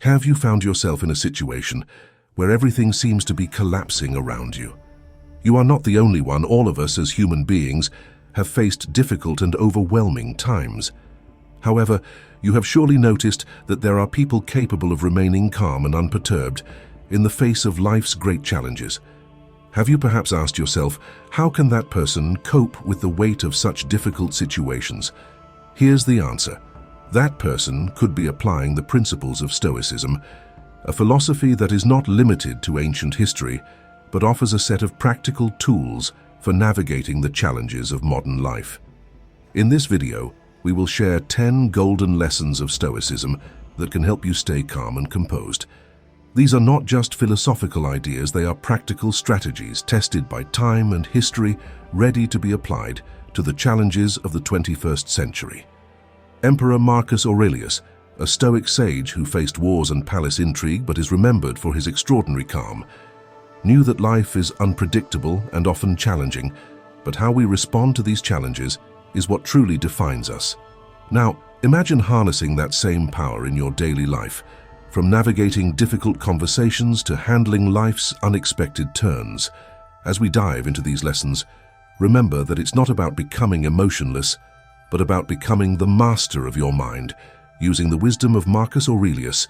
Have you found yourself in a situation where everything seems to be collapsing around you? You are not the only one. All of us as human beings have faced difficult and overwhelming times. However, you have surely noticed that there are people capable of remaining calm and unperturbed in the face of life's great challenges. Have you perhaps asked yourself, how can that person cope with the weight of such difficult situations? Here's the answer. That person could be applying the principles of Stoicism, a philosophy that is not limited to ancient history, but offers a set of practical tools for navigating the challenges of modern life. In this video, we will share 10 golden lessons of Stoicism that can help you stay calm and composed. These are not just philosophical ideas, they are practical strategies tested by time and history, ready to be applied to the challenges of the 21st century. Emperor Marcus Aurelius, a Stoic sage who faced wars and palace intrigue but is remembered for his extraordinary calm, knew that life is unpredictable and often challenging, but how we respond to these challenges is what truly defines us. Now, imagine harnessing that same power in your daily life, from navigating difficult conversations to handling life's unexpected turns. As we dive into these lessons, remember that it's not about becoming emotionless, but about becoming the master of your mind, using the wisdom of Marcus Aurelius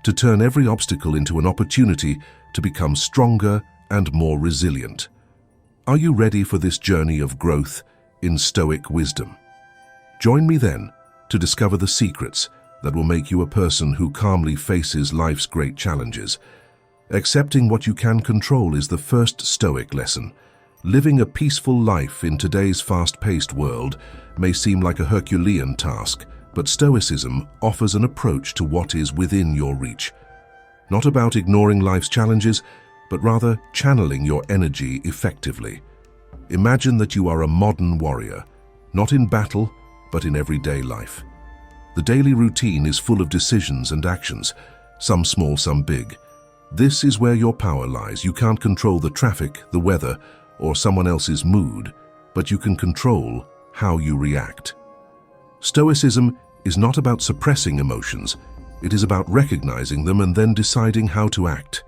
to turn every obstacle into an opportunity to become stronger and more resilient. Are you ready for this journey of growth in Stoic wisdom? Join me then to discover the secrets that will make you a person who calmly faces life's great challenges. Accepting what you can control is the first Stoic lesson. Living a peaceful life in today's fast-paced world may seem like a Herculean task, but Stoicism offers an approach to what is within your reach. Not about ignoring life's challenges, but rather channeling your energy effectively. Imagine that you are a modern warrior, not in battle, but in everyday life. The daily routine is full of decisions and actions, some small, some big. This is where your power lies. You can't control the traffic, the weather, or someone else's mood, but you can control how you react. Stoicism is not about suppressing emotions. It is about recognizing them and then deciding how to act.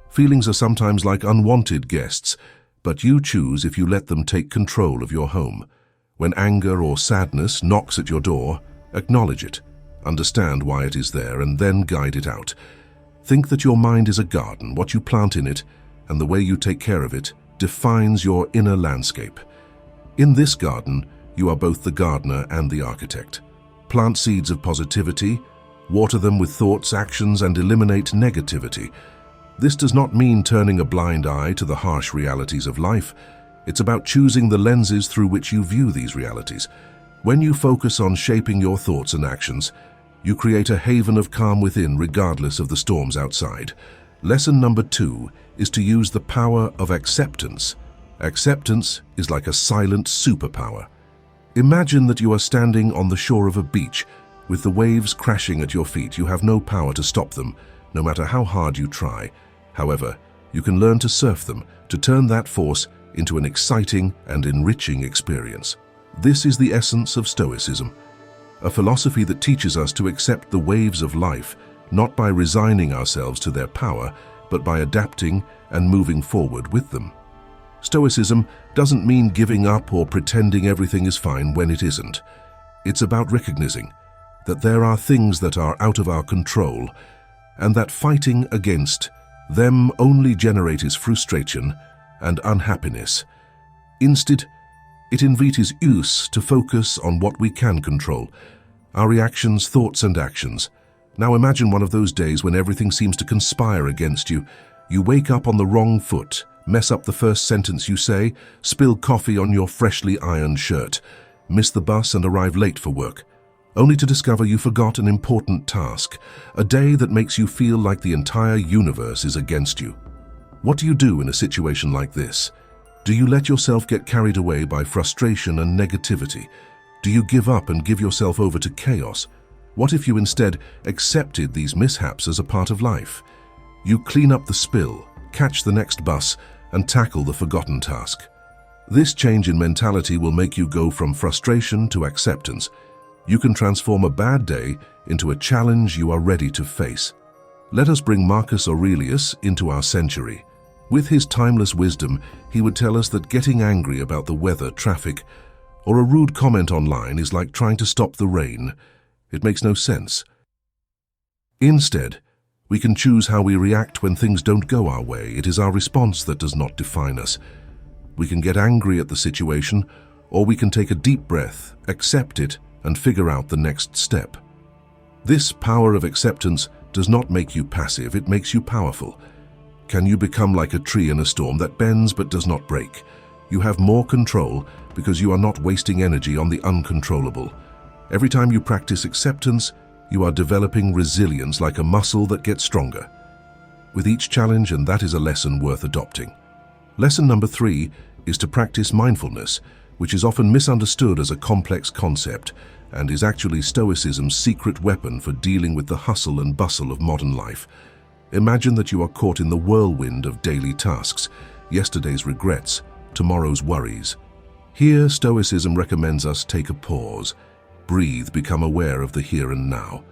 Feelings are sometimes like unwanted guests, but you choose if you let them take control of your home. When anger or sadness knocks at your door, acknowledge it, understand why it is there, and then guide it out. Think that your mind is a garden. What you plant in it and the way you take care of it defines your inner landscape. In this garden, you are both the gardener and the architect. Plant seeds of positivity, water them with thoughts, actions, and eliminate negativity. This does not mean turning a blind eye to the harsh realities of life. It's about choosing the lenses through which you view these realities. When you focus on shaping your thoughts and actions, you create a haven of calm within, regardless of the storms outside. Lesson number 2 is to use the power of acceptance. Acceptance is like a silent superpower. Imagine that you are standing on the shore of a beach with the waves crashing at your feet. You have no power to stop them, no matter how hard you try. However, you can learn to surf them, to turn that force into an exciting and enriching experience. This is the essence of Stoicism, a philosophy that teaches us to accept the waves of life, not by resigning ourselves to their power, but by adapting and moving forward with them. Stoicism doesn't mean giving up or pretending everything is fine when it isn't. It's about recognizing that there are things that are out of our control, and that fighting against them only generates frustration and unhappiness. Instead, it invites us to focus on what we can control, our reactions, thoughts, and actions. Now imagine one of those days when everything seems to conspire against you. You wake up on the wrong foot, mess up the first sentence you say, spill coffee on your freshly ironed shirt, miss the bus and arrive late for work, only to discover you forgot an important task, a day that makes you feel like the entire universe is against you. What do you do in a situation like this? Do you let yourself get carried away by frustration and negativity? Do you give up and give yourself over to chaos? What if you instead accepted these mishaps as a part of life? You clean up the spill, catch the next bus, and tackle the forgotten task. This change in mentality will make you go from frustration to acceptance. You can transform a bad day into a challenge you are ready to face. Let us bring Marcus Aurelius into our century. With his timeless wisdom, he would tell us that getting angry about the weather, traffic, or a rude comment online is like trying to stop the rain. It makes no sense. Instead, we can choose how we react when things don't go our way. It is our response that does not define us. We can get angry at the situation, or we can take a deep breath, accept it, and figure out the next step. This power of acceptance does not make you passive, it makes you powerful. Can you become like a tree in a storm that bends but does not break? You have more control because you are not wasting energy on the uncontrollable. Every time you practice acceptance, you are developing resilience like a muscle that gets stronger with each challenge, and that is a lesson worth adopting. Lesson number 3 is to practice mindfulness, which is often misunderstood as a complex concept and is actually Stoicism's secret weapon for dealing with the hustle and bustle of modern life. Imagine that you are caught in the whirlwind of daily tasks, yesterday's regrets, tomorrow's worries. Here, Stoicism recommends us take a pause, breathe, become aware of the here and now.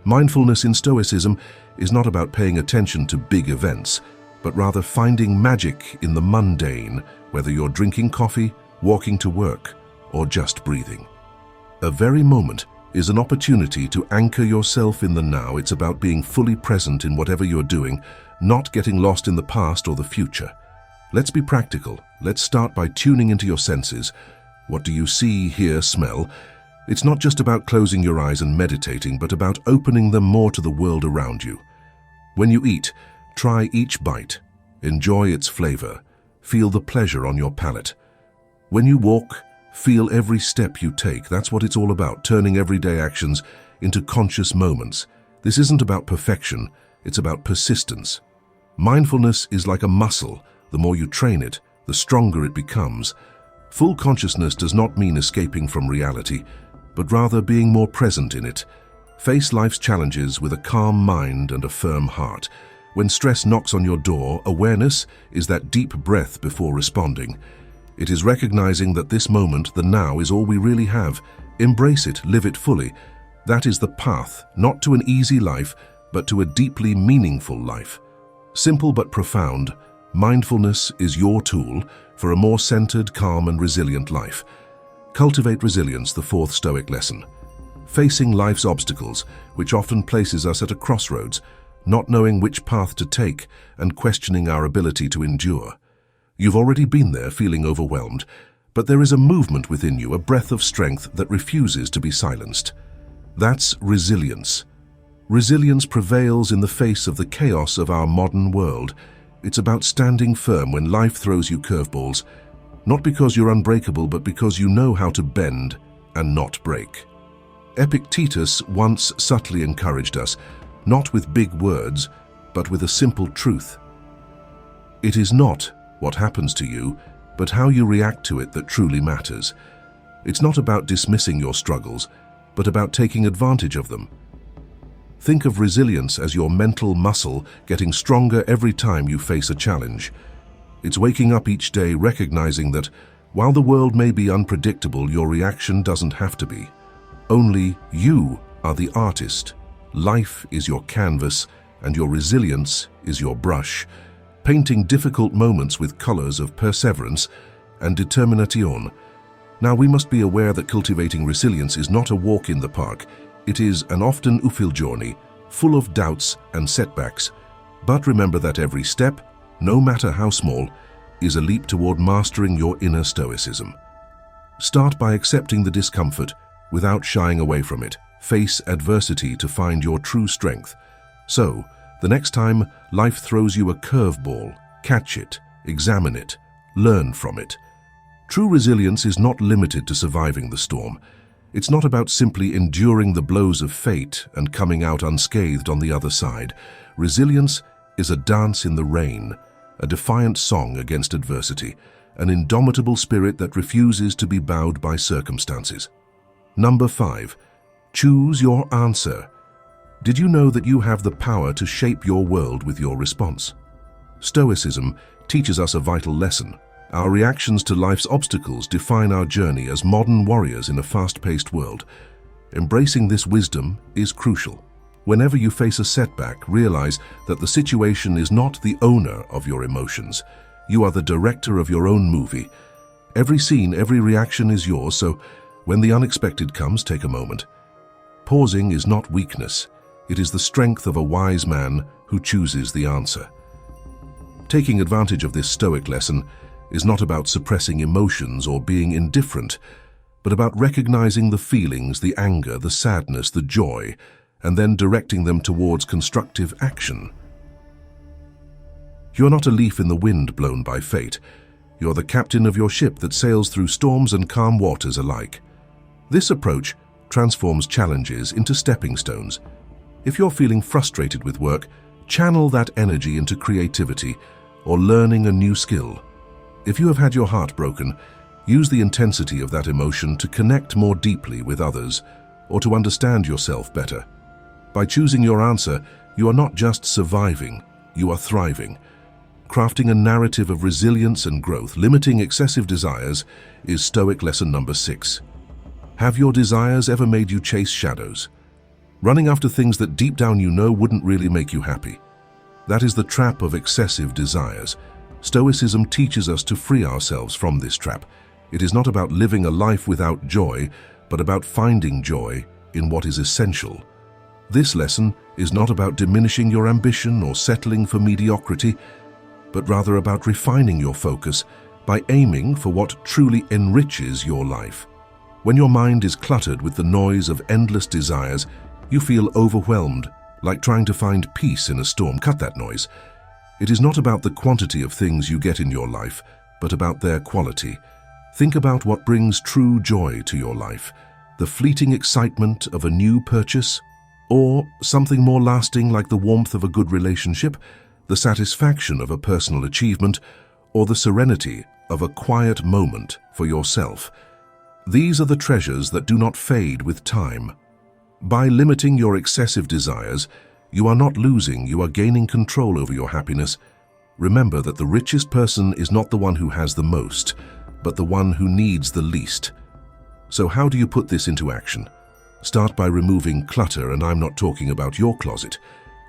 Mindfulness in Stoicism is not about paying attention to big events, but rather finding magic in the mundane, whether you're drinking coffee, walking to work, or just breathing. A very moment is an opportunity to anchor yourself in the now. It's about being fully present in whatever you're doing, not getting lost in the past or the future. Let's be practical. Let's start by tuning into your senses. What do you see, hear, smell? It's not just about closing your eyes and meditating, but about opening them more to the world around you. When you eat, try each bite. Enjoy its flavor. Feel the pleasure on your palate. When you walk, feel every step you take. That's what it's all about, turning everyday actions into conscious moments. This isn't about perfection, it's about persistence. Mindfulness is like a muscle. The more you train it, the stronger it becomes. Full consciousness does not mean escaping from reality, but rather being more present in it. Face life's challenges with a calm mind and a firm heart. When stress knocks on your door, awareness is that deep breath before responding. It is recognizing that this moment, the now, is all we really have. Embrace it, live it fully. That is the path, not to an easy life, but to a deeply meaningful life. Simple but profound, mindfulness is your tool for a more centered, calm, and resilient life. Cultivate resilience, the 4th Stoic lesson. Facing life's obstacles, which often places us at a crossroads, not knowing which path to take and questioning our ability to endure. You've already been there, feeling overwhelmed, but there is a movement within you, a breath of strength that refuses to be silenced. That's resilience. Resilience prevails in the face of the chaos of our modern world. It's about standing firm when life throws you curveballs, not because you're unbreakable, but because you know how to bend and not break. Epictetus once subtly encouraged us, not with big words, but with a simple truth. It is not what happens to you, but how you react to it that truly matters. It's not about dismissing your struggles, but about taking advantage of them. Think of resilience as your mental muscle getting stronger every time you face a challenge. It's waking up each day recognizing that while the world may be unpredictable, your reaction doesn't have to be. Only you are the artist. Life is your canvas, and your resilience is your brush, painting difficult moments with colors of perseverance and determination. Now, we must be aware that cultivating resilience is not a walk in the park. It is an often uphill journey, full of doubts and setbacks. But remember that every step, no matter how small, is a leap toward mastering your inner stoicism. Start by accepting the discomfort without shying away from it. Face adversity to find your true strength. So, the next time life throws you a curveball, catch it, examine it, learn from it. True resilience is not limited to surviving the storm. It's not about simply enduring the blows of fate and coming out unscathed on the other side. Resilience is a dance in the rain, a defiant song against adversity, an indomitable spirit that refuses to be bowed by circumstances. Number 5. Choose your answer. Did you know that you have the power to shape your world with your response? Stoicism teaches us a vital lesson. Our reactions to life's obstacles define our journey as modern warriors in a fast-paced world. Embracing this wisdom is crucial. Whenever you face a setback, realize that the situation is not the owner of your emotions. You are the director of your own movie. Every scene, every reaction is yours, so when the unexpected comes, take a moment. Pausing is not weakness. It is the strength of a wise man who chooses the answer. Taking advantage of this Stoic lesson is not about suppressing emotions or being indifferent, but about recognizing the feelings, the anger, the sadness, the joy, and then directing them towards constructive action. You're not a leaf in the wind blown by fate. You're the captain of your ship that sails through storms and calm waters alike. This approach transforms challenges into stepping stones. If you're feeling frustrated with work, channel that energy into creativity or learning a new skill. If you have had your heart broken, use the intensity of that emotion to connect more deeply with others or to understand yourself better. By choosing your answer, you are not just surviving, you are thriving. Crafting a narrative of resilience and growth, limiting excessive desires, is Stoic lesson number 6. Have your desires ever made you chase shadows? Running after things that deep down you know wouldn't really make you happy. That is the trap of excessive desires. Stoicism teaches us to free ourselves from this trap. It is not about living a life without joy, but about finding joy in what is essential. This lesson is not about diminishing your ambition or settling for mediocrity, but rather about refining your focus by aiming for what truly enriches your life. When your mind is cluttered with the noise of endless desires, you feel overwhelmed, like trying to find peace in a storm. Cut that noise. It is not about the quantity of things you get in your life, but about their quality. Think about what brings true joy to your life. The fleeting excitement of a new purchase, or something more lasting like the warmth of a good relationship, the satisfaction of a personal achievement, or the serenity of a quiet moment for yourself. These are the treasures that do not fade with time. By limiting your excessive desires, you are not losing, you are gaining control over your happiness. Remember that the richest person is not the one who has the most, but the one who needs the least. So how do you put this into action? Start by removing clutter, and I'm not talking about your closet.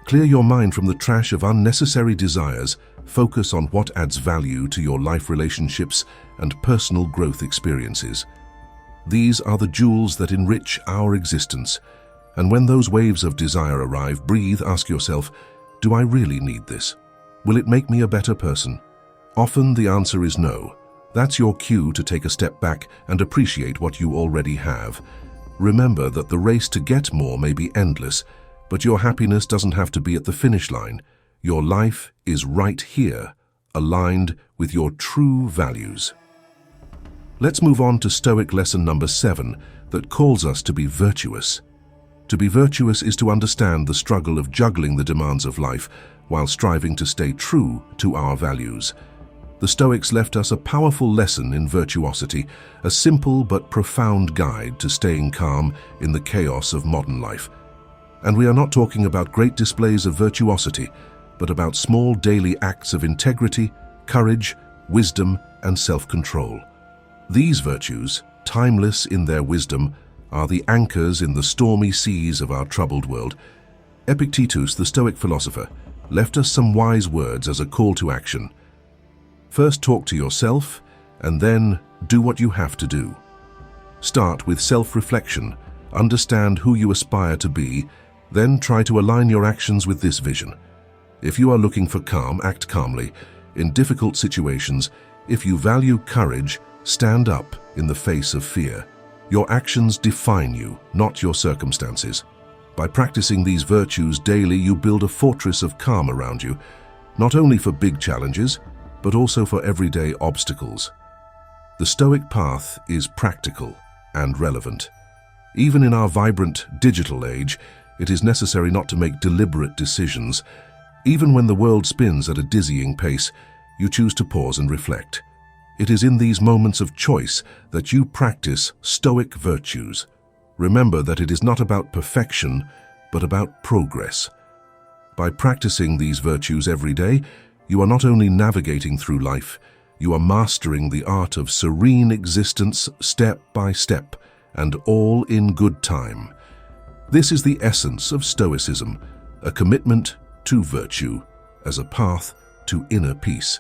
Clear your mind from the trash of unnecessary desires. Focus on what adds value to your life, relationships, and personal growth experiences. These are the jewels that enrich our existence. And when those waves of desire arrive, breathe, ask yourself, do I really need this? Will it make me a better person? Often the answer is no. That's your cue to take a step back and appreciate what you already have. Remember that the race to get more may be endless, but your happiness doesn't have to be at the finish line. Your life is right here, aligned with your true values. Let's move on to Stoic lesson number 7 that calls us to be virtuous. To be virtuous is to understand the struggle of juggling the demands of life while striving to stay true to our values. The Stoics left us a powerful lesson in virtuosity, a simple but profound guide to staying calm in the chaos of modern life. And we are not talking about great displays of virtuosity, but about small daily acts of integrity, courage, wisdom, and self-control. These virtues, timeless in their wisdom, are the anchors in the stormy seas of our troubled world. Epictetus, the Stoic philosopher, left us some wise words as a call to action. First talk to yourself, and then do what you have to do. Start with self-reflection, understand who you aspire to be, then try to align your actions with this vision. If you are looking for calm, act calmly. In difficult situations, if you value courage, stand up in the face of fear. Your actions define you, not your circumstances. By practicing these virtues daily, you build a fortress of calm around you, not only for big challenges, but also for everyday obstacles. The Stoic path is practical and relevant. Even in our vibrant digital age, it is necessary not to make deliberate decisions. Even when the world spins at a dizzying pace, you choose to pause and reflect. It is in these moments of choice that you practice Stoic virtues. Remember that it is not about perfection, but about progress. By practicing these virtues every day, you are not only navigating through life, you are mastering the art of serene existence step by step, and all in good time. This is the essence of Stoicism, a commitment to virtue as a path to inner peace.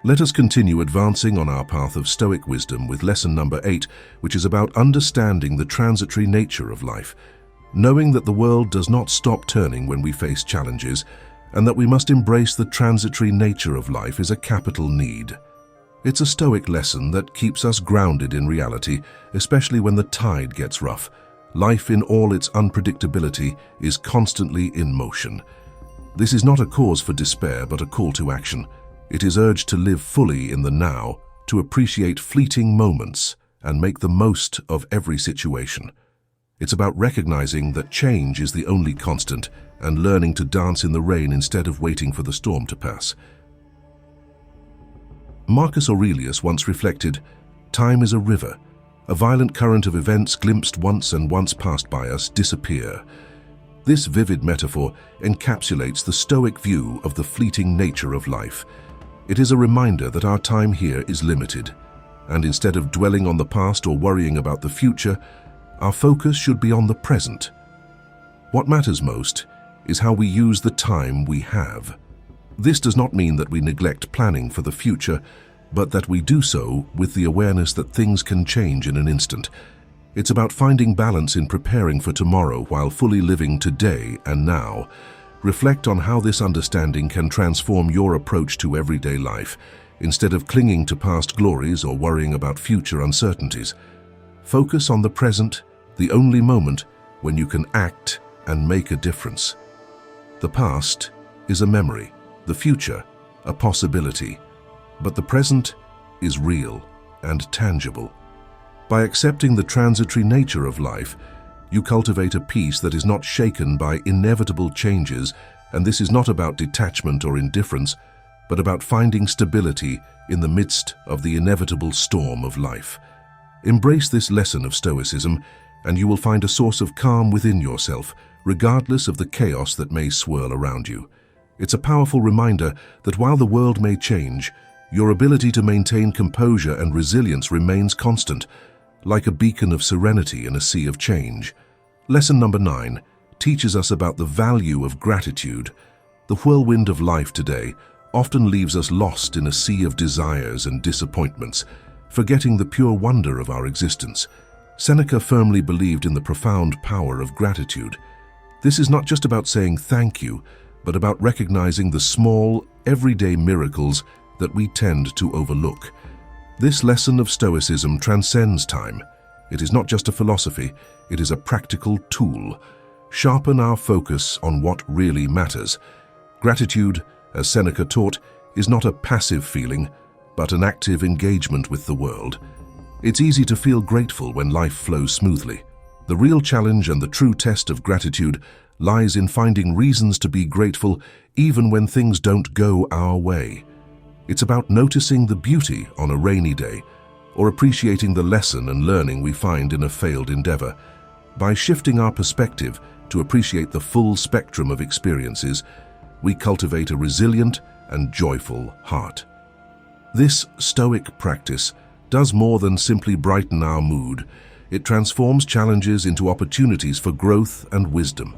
Let us continue advancing on our path of Stoic wisdom with lesson number 8, which is about understanding the transitory nature of life, knowing that the world does not stop turning when we face challenges, and that we must embrace the transitory nature of life is a capital need. It's a Stoic lesson that keeps us grounded in reality, especially when the tide gets rough. Life in all its unpredictability is constantly in motion. This is not a cause for despair, but a call to action. It is urged to live fully in the now, to appreciate fleeting moments and make the most of every situation. It's about recognizing that change is the only constant and learning to dance in the rain instead of waiting for the storm to pass. Marcus Aurelius once reflected, "Time is a river. A violent current of events glimpsed once and once passed by us disappear." This vivid metaphor encapsulates the Stoic view of the fleeting nature of life. It is a reminder that our time here is limited, and instead of dwelling on the past or worrying about the future, our focus should be on the present. What matters most is how we use the time we have. This does not mean that we neglect planning for the future, but that we do so with the awareness that things can change in an instant. It's about finding balance in preparing for tomorrow while fully living today and now. Reflect on how this understanding can transform your approach to everyday life, instead of clinging to past glories or worrying about future uncertainties. Focus on the present, the only moment when you can act and make a difference. The past is a memory, the future a possibility, but the present is real and tangible. By accepting the transitory nature of life, you cultivate a peace that is not shaken by inevitable changes, and this is not about detachment or indifference, but about finding stability in the midst of the inevitable storm of life. Embrace this lesson of Stoicism, and you will find a source of calm within yourself, regardless of the chaos that may swirl around you. It's a powerful reminder that while the world may change, your ability to maintain composure and resilience remains constant, like a beacon of serenity in a sea of change. Lesson number 9 teaches us about the value of gratitude. The whirlwind of life today often leaves us lost in a sea of desires and disappointments, forgetting the pure wonder of our existence. Seneca firmly believed in the profound power of gratitude. This is not just about saying thank you, but about recognizing the small, everyday miracles that we tend to overlook. This lesson of Stoicism transcends time. It is not just a philosophy, it is a practical tool. Sharpen our focus on what really matters. Gratitude, as Seneca taught, is not a passive feeling, but an active engagement with the world. It's easy to feel grateful when life flows smoothly. The real challenge and the true test of gratitude lies in finding reasons to be grateful even when things don't go our way. It's about noticing the beauty on a rainy day, or appreciating the lesson and learning we find in a failed endeavor. By shifting our perspective to appreciate the full spectrum of experiences, we cultivate a resilient and joyful heart. This Stoic practice does more than simply brighten our mood. It transforms challenges into opportunities for growth and wisdom.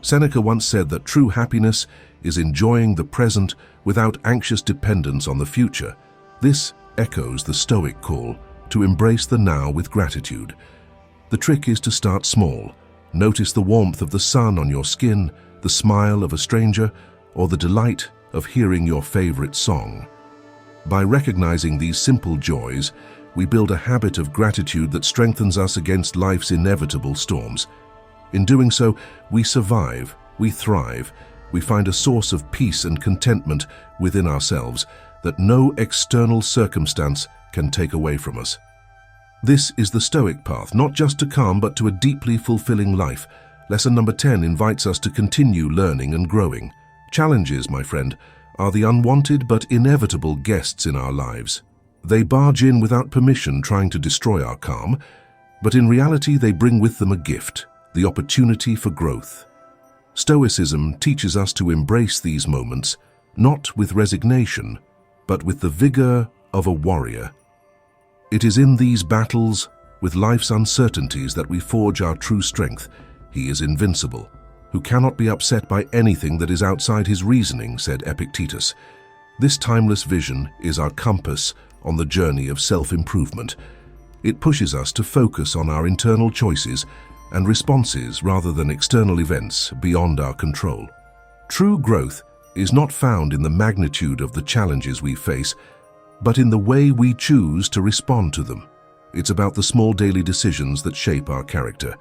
Seneca once said that true happiness is enjoying the present without anxious dependence on the future. This echoes the Stoic call to embrace the now with gratitude. The trick is to start small. Notice the warmth of the sun on your skin, the smile of a stranger, or the delight of hearing your favorite song. By recognizing these simple joys, we build a habit of gratitude that strengthens us against life's inevitable storms. In doing so, we survive, we thrive, we find a source of peace and contentment within ourselves that no external circumstance can take away from us. This is the Stoic path, not just to calm, but to a deeply fulfilling life. Lesson number 10 invites us to continue learning and growing. Challenges, my friend, are the unwanted but inevitable guests in our lives. They barge in without permission, trying to destroy our calm, but in reality they bring with them a gift, the opportunity for growth. Stoicism teaches us to embrace these moments, not with resignation, but with the vigor of a warrior. It is in these battles with life's uncertainties that we forge our true strength. he is invincible, who cannot be upset by anything that is outside his reasoning, said Epictetus. This timeless vision is our compass on the journey of self-improvement. It pushes us to focus on our internal choices and responses rather than external events beyond our control. True growth is not found in the magnitude of the challenges we face, but in the way we choose to respond to them. It's about the small daily decisions that shape our character.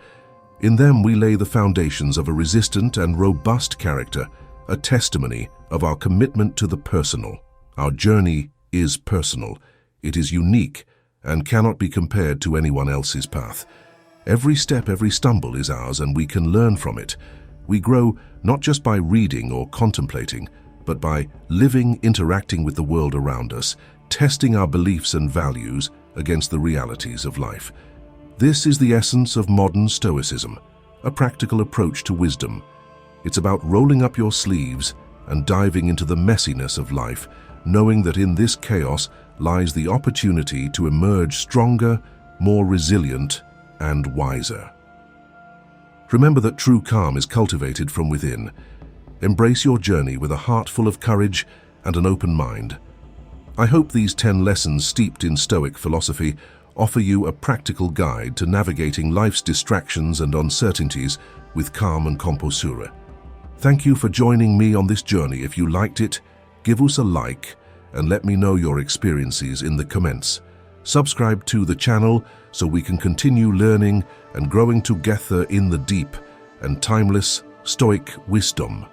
In them we lay the foundations of a resistant and robust character, a testimony of our commitment to the personal. Our journey is personal. It is unique and cannot be compared to anyone else's path. Every step, every stumble is ours, and we can learn from it. We grow not just by reading or contemplating, but by living, interacting with the world around us, testing our beliefs and values against the realities of life. This is the essence of modern Stoicism, a practical approach to wisdom. It's about rolling up your sleeves and diving into the messiness of life, knowing that in this chaos lies the opportunity to emerge stronger, more resilient, and wiser. Remember that true calm is cultivated from within. Embrace your journey with a heart full of courage and an open mind. I hope these 10 lessons steeped in Stoic philosophy offer you a practical guide to navigating life's distractions and uncertainties with calm and composure. Thank you for joining me on this journey. If you liked it, give us a like and let me know your experiences in the comments. Subscribe to the channel so we can continue learning and growing together in the deep and timeless Stoic wisdom.